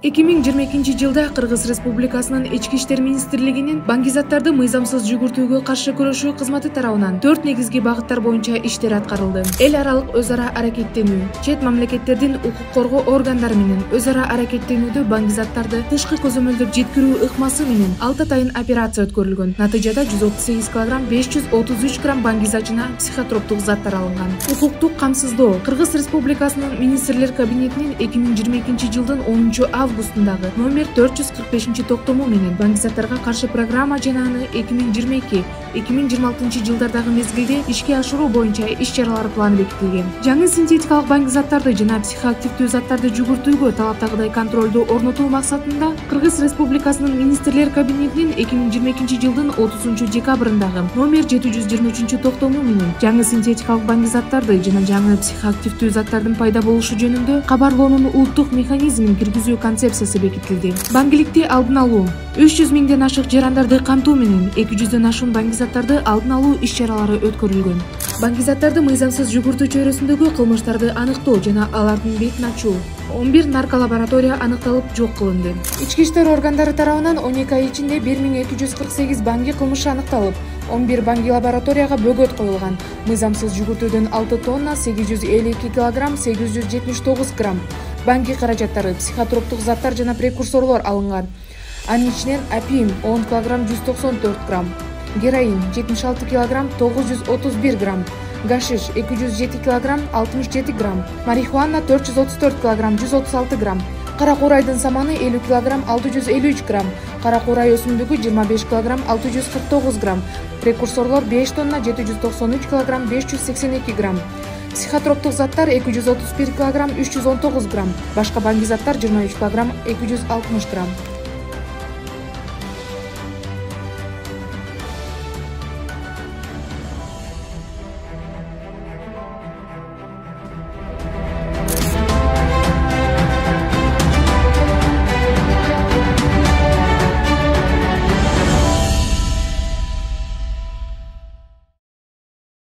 2022 жылда Кыргыз Республикасынын Ички иштер министрлигинин баңгизаттарды мыйзамсыз жүгүртүүгө каршы күрөшүү кызматы тарабынан 4 негизги багыттар боюнча иштер аткарылды. Эл аралык өз ара аракеттенүү, чет мамлекеттердин укук коргоо органдары менен өз ара аракеттенүүдө баңгизаттарды тышкы көзөмөлдөп жеткирүү ыкмасы менен 6 атайын операция өткөрүлгөн. Натыйжада 138 кг 533 грамм баңгизачына психотроптук заттар алынган. Укуктук камсыздоо Кыргыз Республикасынын министрлер кабинетинин 2022 жылдын 10 августундагы номер 445 токтому менен баңгизаттарга каршы программа жана аны 2022-2026 жылдардагы мезгилде ишке ашыруу боюнча иш-чаралар планы бекитилген. Жаңы синтетикалык баңгизаттарды жана психоактивдүү заттарды жүгүртүүгө талаптагыдай контролду орнотуу максатында Кыргыз Республикасынын министрлер кабинетинин 2022 жылдын 30 декабрындагы номер 723 токтому менен жаңы синтетикалык баңгизаттарды жана жаңы психоактивдүү заттардын пайда болушу жөнүндө кабарлоонун улуттук механизмин киргизүү концепциясы бекитилди. Баңгиликти алдын алуу, 300 миңден ашык жарандарды камтуу менен 200дөн ашуун баңгизаттарды алдын алуу иш-чаралары өткөрүлгөн. Баңгизаттарды мыйзамсыз жүгүртүү чөйрөсүндөгү кылмыштарды аныктоо жана алардын бетин ачуу 11 нарколаборатория аныкталып жок кылынды. Ички иштер органдары тарабынан 12 ай ичинде 1248 баңги кылмышы аныкталып, 11 баңги лабораторияга бөгөт коюлган. Мыйзамсыз жүгүртүүдөн 6 тонна 852 кг 879 грамм баңги каражаттары, психотроптук заттар жана прекурсорлор алынган. Анын ичинен апиим 10 кг 194 грамм, героин 76 кг 931 грамм, гашиш 207 кг 67 грамм, марихуана 434 кг 136 грамм, кара куурайдын саманы 50 кг 653 грамм, кара куурай өсүмдүгү 25 кг 649 грамм, прекурсорлор 5 тонна 793 кг 582 грамм, психотроптук заттар 231 кг 319 грамм, башка баңгизаттар 23 кг 260 грамм.